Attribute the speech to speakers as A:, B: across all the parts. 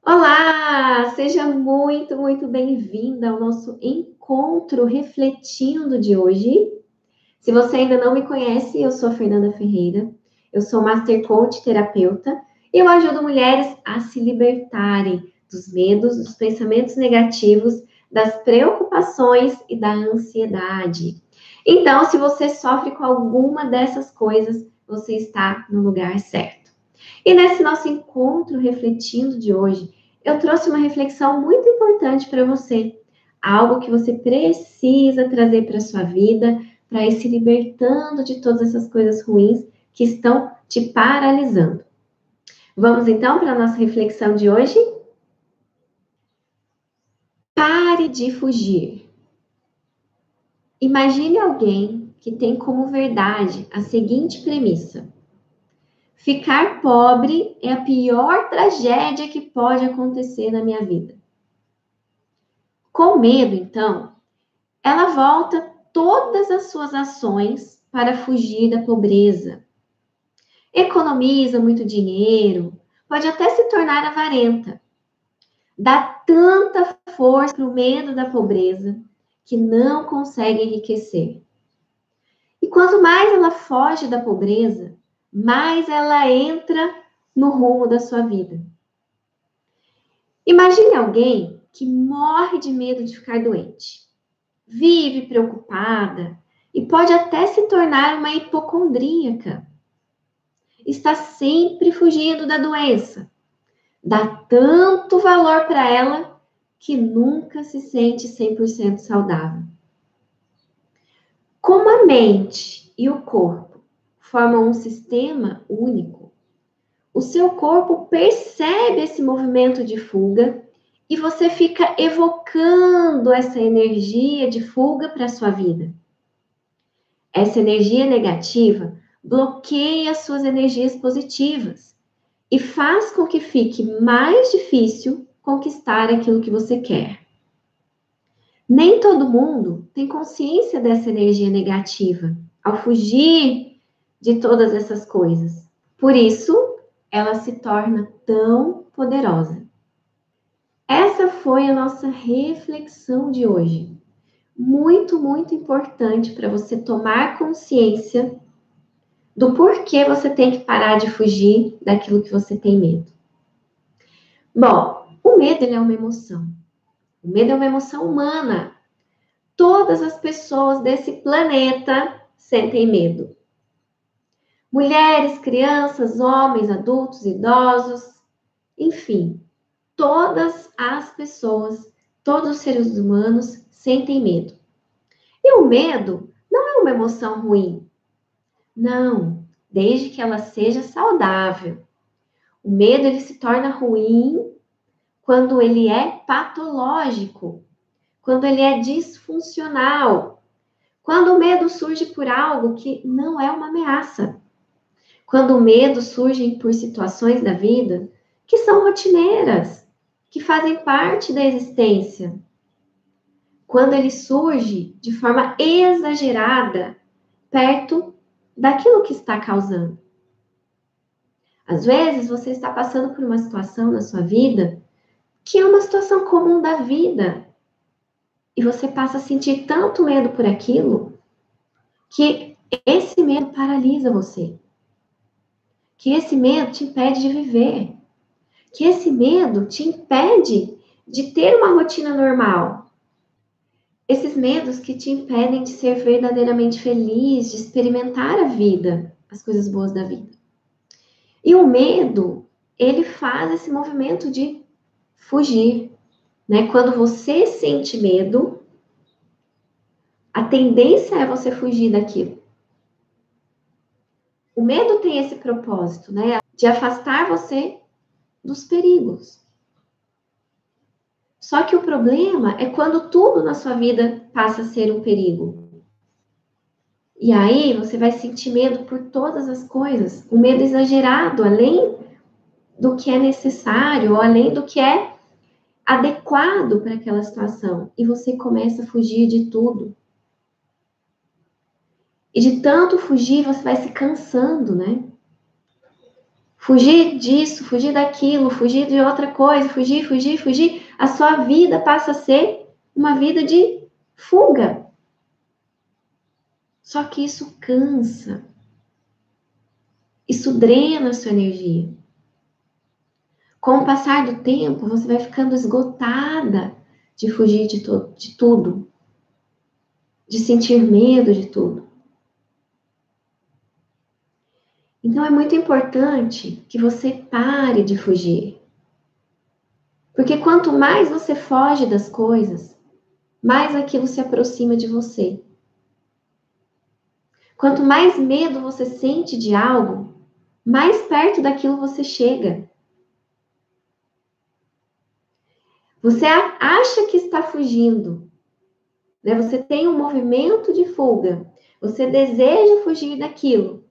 A: Olá, seja muito bem-vinda ao nosso encontro refletindo de hoje. Se você ainda não me conhece, eu sou a Fernanda Ferreira, eu sou Master Coach terapeuta e eu ajudo mulheres a se libertarem dos medos, dos pensamentos negativos, das preocupações e da ansiedade. Então, se você sofre com alguma dessas coisas, você está no lugar certo. E nesse nosso encontro refletindo de hoje, eu trouxe uma reflexão muito importante para você, algo que você precisa trazer para a sua vida, para ir se libertando de todas essas coisas ruins que estão te paralisando. Vamos então para a nossa reflexão de hoje? Pare de fugir. Imagine alguém que tem como verdade a seguinte premissa: ficar pobre é a pior tragédia que pode acontecer na minha vida. Com medo, então, ela volta todas as suas ações para fugir da pobreza. Economiza muito dinheiro, pode até se tornar avarenta. Dá tanta força para o medo da pobreza que não consegue enriquecer. E quanto mais ela foge da pobreza, mais ela entra no rumo da sua vida. Imagine alguém que morre de medo de ficar doente. Vive preocupada e pode até se tornar uma hipocondríaca. Está sempre fugindo da doença. Dá tanto valor para ela que nunca se sente 100% saudável. Como a mente e o corpo formam um sistema único, o seu corpo percebe esse movimento de fuga e você fica evocando essa energia de fuga para a sua vida. Essa energia negativa bloqueia as suas energias positivas e faz com que fique mais difícil conquistar aquilo que você quer. Nem todo mundo tem consciência dessa energia negativa ao fugir de todas essas coisas. Por isso, ela se torna tão poderosa. Essa foi a nossa reflexão de hoje. Muito importante para você tomar consciência do porquê você tem que parar de fugir daquilo que você tem medo. Bom, o medo ele é uma emoção. O medo é uma emoção humana. Todas as pessoas desse planeta sentem medo. Mulheres, crianças, homens, adultos, idosos, enfim, todas as pessoas, todos os seres humanos sentem medo. E o medo não é uma emoção ruim. Não, desde que ela seja saudável. O medo ele se torna ruim quando ele é patológico, quando ele é disfuncional, quando o medo surge por algo que não é uma ameaça, quando o medo surge por situações da vida que são rotineiras, que fazem parte da existência, quando ele surge de forma exagerada perto daquilo que está causando. Às vezes, você está passando por uma situação na sua vida que é uma situação comum da vida. E você passa a sentir tanto medo por aquilo que esse medo paralisa você. Que esse medo te impede de viver. Que esse medo te impede de ter uma rotina normal. Esses medos que te impedem de ser verdadeiramente feliz, de experimentar a vida, as coisas boas da vida. E o medo, ele faz esse movimento de fugir, né? Quando você sente medo, a tendência é você fugir daquilo. O medo tem esse propósito, né? De afastar você dos perigos. Só que o problema é quando tudo na sua vida passa a ser um perigo. E aí você vai sentir medo por todas as coisas, um medo exagerado, além do que é necessário, ou além do que é adequado para aquela situação. E você começa a fugir de tudo. E de tanto fugir, você vai se cansando, né? Fugir disso, fugir daquilo, fugir de outra coisa, fugir, a sua vida passa a ser uma vida de fuga. Só que isso cansa. Isso drena a sua energia. Com o passar do tempo, você vai ficando esgotada de fugir de tudo, de sentir medo de tudo. Então, é muito importante que você pare de fugir. Porque quanto mais você foge das coisas, mais aquilo se aproxima de você. Quanto mais medo você sente de algo, mais perto daquilo você chega. Você acha que está fugindo, né? Você tem um movimento de fuga. Você deseja fugir daquilo.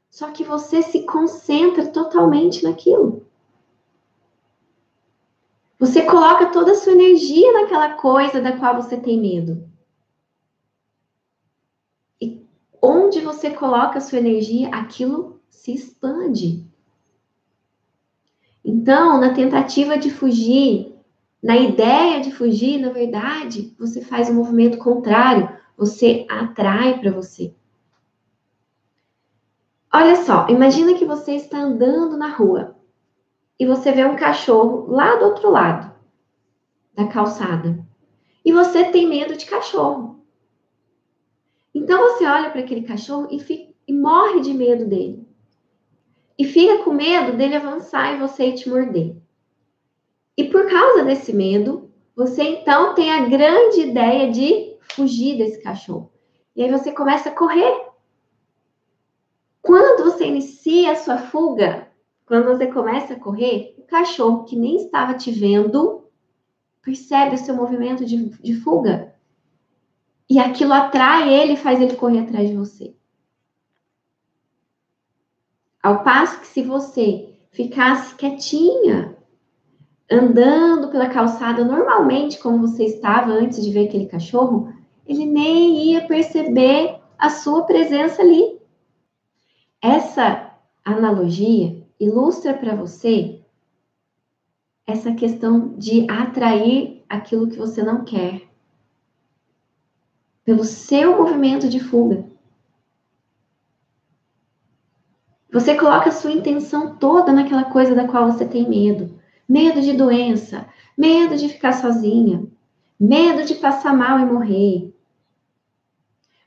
A: Só que você se concentra totalmente naquilo. Você coloca toda a sua energia naquela coisa da qual você tem medo. E onde você coloca a sua energia, aquilo se expande. Então, na tentativa de fugir, na ideia de fugir, na verdade, você faz um movimento contrário. Você atrai para você. Olha só, imagina que você está andando na rua e você vê um cachorro lá do outro lado da calçada. E você tem medo de cachorro. Então você olha para aquele cachorro e morre de medo dele. E fica com medo dele avançar em você e te morder. E por causa desse medo, você então tem a grande ideia de fugir desse cachorro. E aí você começa a correr. Quando você inicia a sua fuga, quando você começa a correr, o cachorro que nem estava te vendo percebe o seu movimento de fuga. E aquilo atrai ele e faz ele correr atrás de você. Ao passo que se você ficasse quietinha, andando pela calçada normalmente, como você estava antes de ver aquele cachorro, ele nem ia perceber a sua presença ali. Essa analogia ilustra para você essa questão de atrair aquilo que você não quer, pelo seu movimento de fuga. Você coloca a sua intenção toda naquela coisa da qual você tem medo. Medo de doença, medo de ficar sozinha, medo de passar mal e morrer,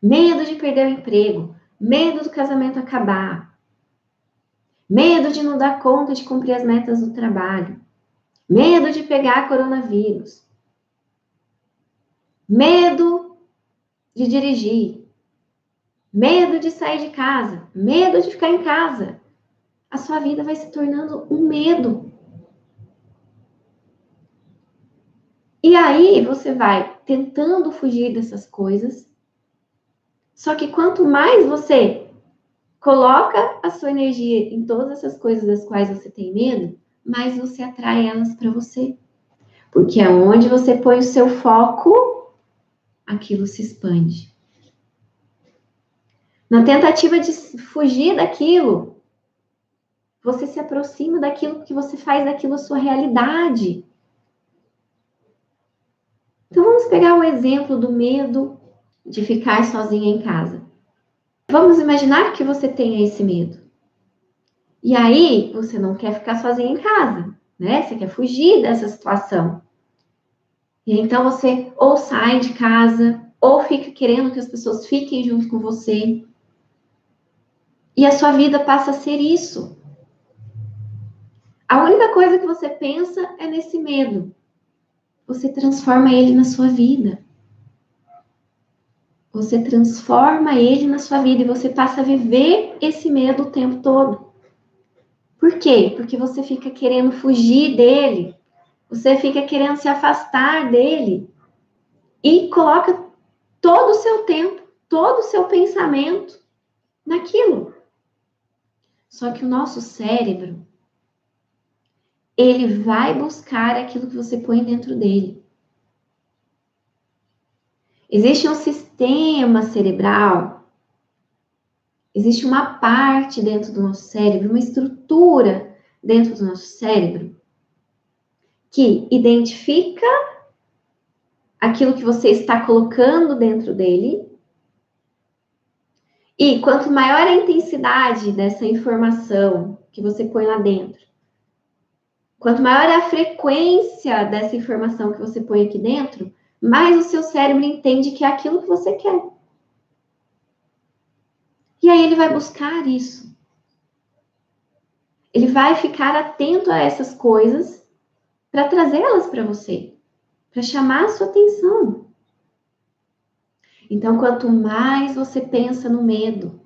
A: medo de perder o emprego, medo do casamento acabar, medo de não dar conta de cumprir as metas do trabalho, medo de pegar coronavírus, medo de dirigir, medo de sair de casa, medo de ficar em casa. A sua vida vai se tornando um medo. E aí você vai tentando fugir dessas coisas. Só que quanto mais você coloca a sua energia em todas essas coisas das quais você tem medo, mais você atrai elas para você. Porque aonde você põe o seu foco, aquilo se expande. Na tentativa de fugir daquilo, você se aproxima daquilo que você faz daquilo a sua realidade. Então vamos pegar o exemplo do medo de ficar sozinha em casa. Vamos imaginar que você tenha esse medo. E aí, você não quer ficar sozinha em casa, né? Você quer fugir dessa situação. E então você ou sai de casa, ou fica querendo que as pessoas fiquem junto com você. E a sua vida passa a ser isso. A única coisa que você pensa é nesse medo. Você transforma ele na sua vida. Você transforma ele na sua vida e você passa a viver esse medo o tempo todo. Por quê? Porque você fica querendo fugir dele. Você fica querendo se afastar dele. E coloca todo o seu tempo, todo o seu pensamento naquilo. Só que o nosso cérebro, ele vai buscar aquilo que você põe dentro dele. Existe um sistema cerebral, existe uma parte dentro do nosso cérebro, uma estrutura dentro do nosso cérebro que identifica aquilo que você está colocando dentro dele. E quanto maior a intensidade dessa informação que você põe lá dentro, quanto maior a frequência dessa informação que você põe aqui dentro, mais o seu cérebro entende que é aquilo que você quer. E aí ele vai buscar isso. Ele vai ficar atento a essas coisas para trazê-las para você, para chamar a sua atenção. Então, quanto mais você pensa no medo,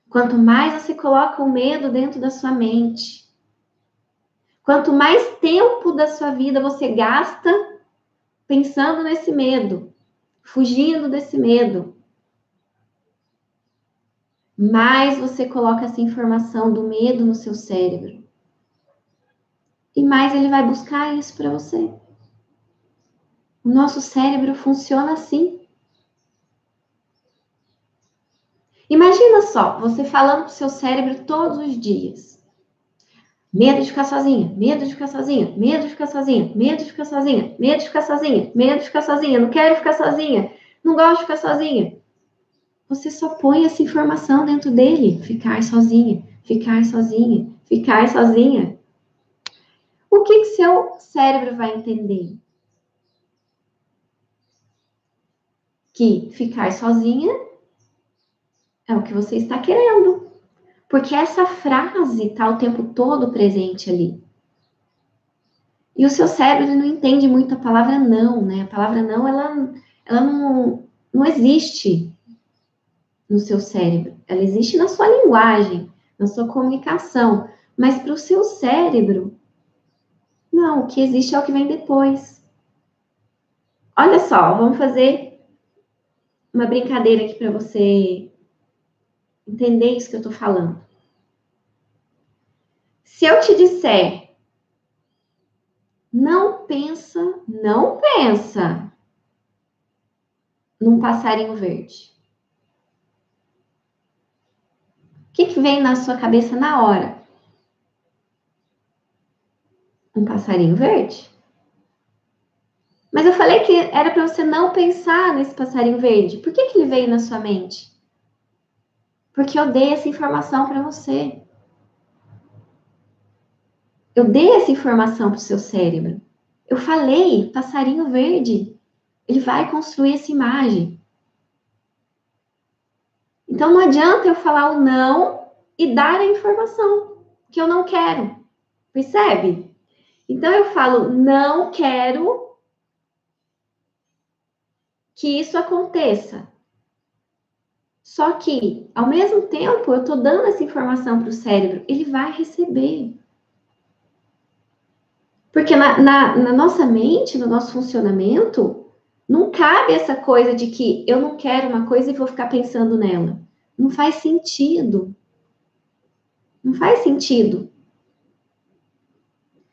A: quanto mais você coloca o medo dentro da sua mente, quanto mais tempo da sua vida você gasta pensando nesse medo, fugindo desse medo, mais você coloca essa informação do medo no seu cérebro. E mais ele vai buscar isso para você. O nosso cérebro funciona assim. Imagina só, você falando pro seu cérebro todos os dias. Medo de ficar sozinha, medo de ficar sozinha, medo de ficar sozinha, medo de ficar sozinha, medo de ficar sozinha, medo de ficar sozinha, não quero ficar sozinha, não gosto de ficar sozinha. Você só põe essa informação dentro dele, ficar sozinha, ficar sozinha, ficar sozinha. O que seu cérebro vai entender? Que ficar sozinha é o que você está querendo. Porque essa frase está o tempo todo presente ali. E o seu cérebro não entende muito a palavra não, né? A palavra não, ela não existe no seu cérebro. Ela existe na sua linguagem, na sua comunicação. Mas para o seu cérebro, não, o que existe é o que vem depois. Olha só, vamos fazer uma brincadeira aqui para você entender isso que eu estou falando. Se eu te disser, não pensa num passarinho verde. O que vem na sua cabeça na hora? Um passarinho verde? Mas eu falei que era para você não pensar nesse passarinho verde. Por que ele veio na sua mente? Porque eu dei essa informação para você. Eu dei essa informação para o seu cérebro. Eu falei, passarinho verde. Ele vai construir essa imagem. Então não adianta eu falar o não e dar a informação que eu não quero. Percebe? Então eu falo, não quero que isso aconteça. Só que, ao mesmo tempo, eu estou dando essa informação para o cérebro, ele vai receber. Porque na nossa mente, no nosso funcionamento, não cabe essa coisa de que eu não quero uma coisa e vou ficar pensando nela. Não faz sentido. Não faz sentido.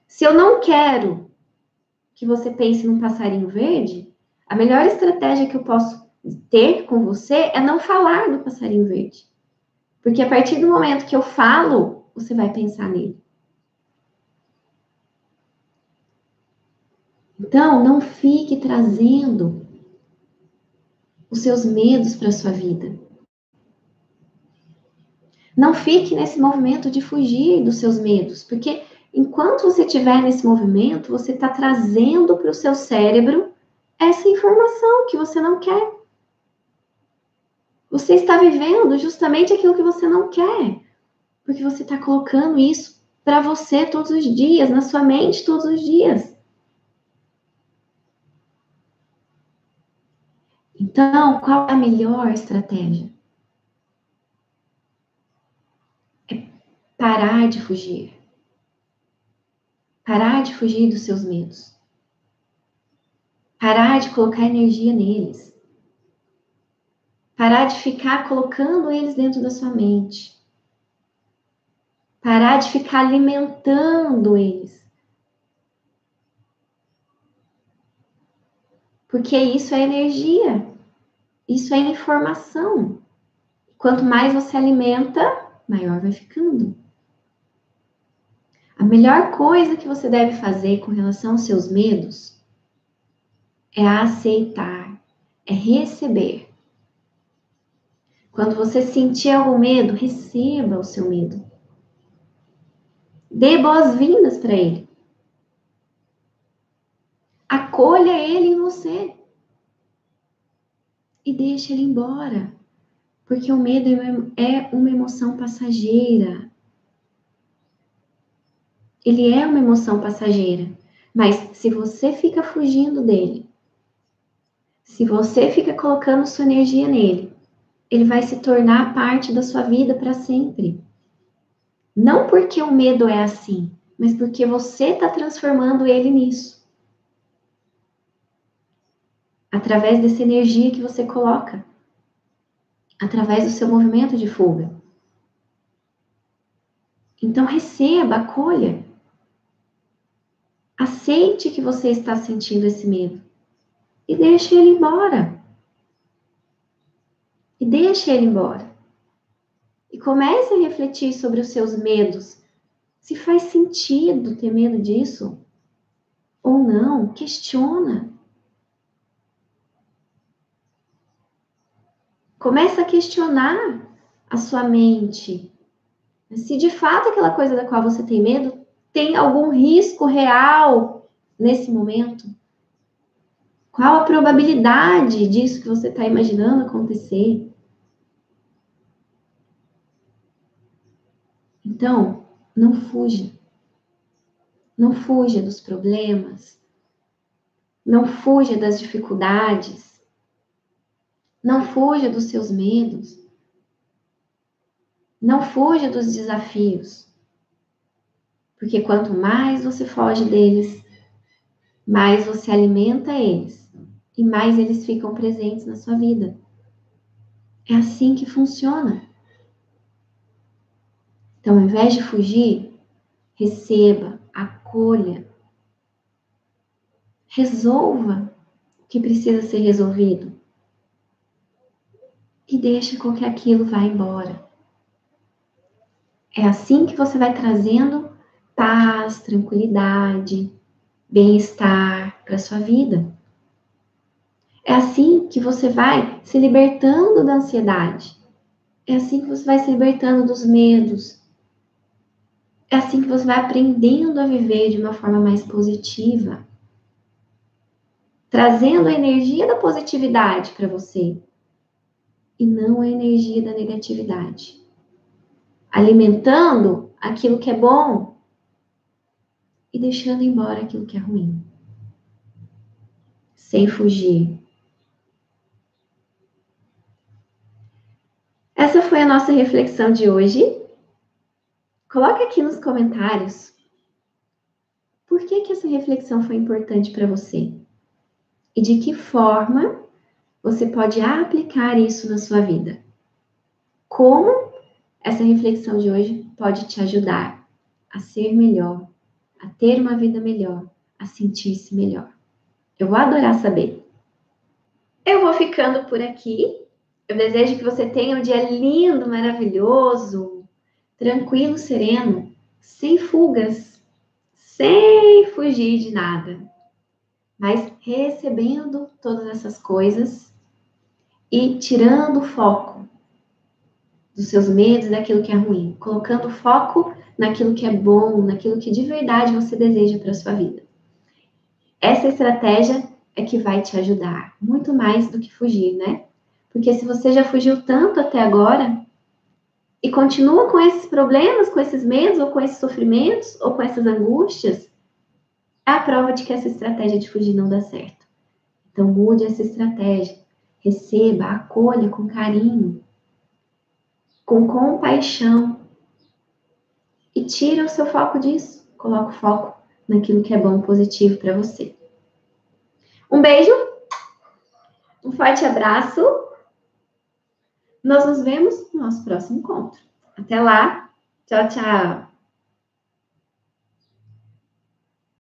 A: Se eu não quero que você pense num passarinho verde, a melhor estratégia que eu posso ter com você é não falar do passarinho verde. Porque a partir do momento que eu falo, você vai pensar nele. Então, não fique trazendo os seus medos para a sua vida. Não fique nesse movimento de fugir dos seus medos, porque enquanto você estiver nesse movimento, você está trazendo para o seu cérebro essa informação que você não quer. Você está vivendo justamente aquilo que você não quer, porque você está colocando isso para você todos os dias, na sua mente todos os dias. Então, qual é a melhor estratégia? É parar de fugir. Parar de fugir dos seus medos. Parar de colocar energia neles. Parar de ficar colocando eles dentro da sua mente. Parar de ficar alimentando eles. Porque isso é energia. Isso é informação. Quanto mais você alimenta, maior vai ficando. A melhor coisa que você deve fazer com relação aos seus medos é aceitar, é receber. Quando você sentir algum medo, receba o seu medo. Dê boas-vindas para ele. Acolha ele em você. E deixe ele embora. Porque o medo é uma emoção passageira. Ele é uma emoção passageira. Mas se você fica fugindo dele, se você fica colocando sua energia nele, ele vai se tornar parte da sua vida para sempre. Não porque o medo é assim, mas porque você está transformando ele nisso. Através dessa energia que você coloca. Através do seu movimento de fuga. Então receba, acolha. Aceite que você está sentindo esse medo. E deixe ele embora. E deixe ele embora. E comece a refletir sobre os seus medos. Se faz sentido ter medo disso ou não, questiona. Começa a questionar a sua mente. Se de fato aquela coisa da qual você tem medo tem algum risco real nesse momento. Qual a probabilidade disso que você está imaginando acontecer? Então, não fuja. Não fuja dos problemas. Não fuja das dificuldades. Não fuja dos seus medos. Não fuja dos desafios. Porque quanto mais você foge deles, mais você alimenta eles. E mais eles ficam presentes na sua vida. É assim que funciona. Então, ao invés de fugir, receba, acolha. Resolva o que precisa ser resolvido. E deixe com que aquilo vá embora. É assim que você vai trazendo paz, tranquilidade, bem-estar para sua vida. É assim que você vai se libertando da ansiedade. É assim que você vai se libertando dos medos. É assim que você vai aprendendo a viver de uma forma mais positiva. Trazendo a energia da positividade para você. E não a energia da negatividade. Alimentando aquilo que é bom e deixando embora aquilo que é ruim. Sem fugir. Essa foi a nossa reflexão de hoje. Coloque aqui nos comentários por que essa reflexão foi importante para você e de que forma você pode aplicar isso na sua vida. Como essa reflexão de hoje pode te ajudar a ser melhor, a ter uma vida melhor, a sentir-se melhor. Eu vou adorar saber. Eu vou ficando por aqui. Eu desejo que você tenha um dia lindo, maravilhoso, tranquilo, sereno, sem fugas, sem fugir de nada, mas recebendo todas essas coisas e tirando o foco dos seus medos, daquilo que é ruim, colocando foco naquilo que é bom, naquilo que de verdade você deseja para a sua vida. Essa estratégia é que vai te ajudar, muito mais do que fugir, né? Porque se você já fugiu tanto até agora e continua com esses problemas, com esses medos, ou com esses sofrimentos, ou com essas angústias, é a prova de que essa estratégia de fugir não dá certo. Então mude essa estratégia, receba, acolha com carinho, com compaixão e tira o seu foco disso. Coloca o foco naquilo que é bom, positivo para você. Um beijo, um forte abraço. Nós nos vemos no nosso próximo encontro. Até lá. Tchau, tchau.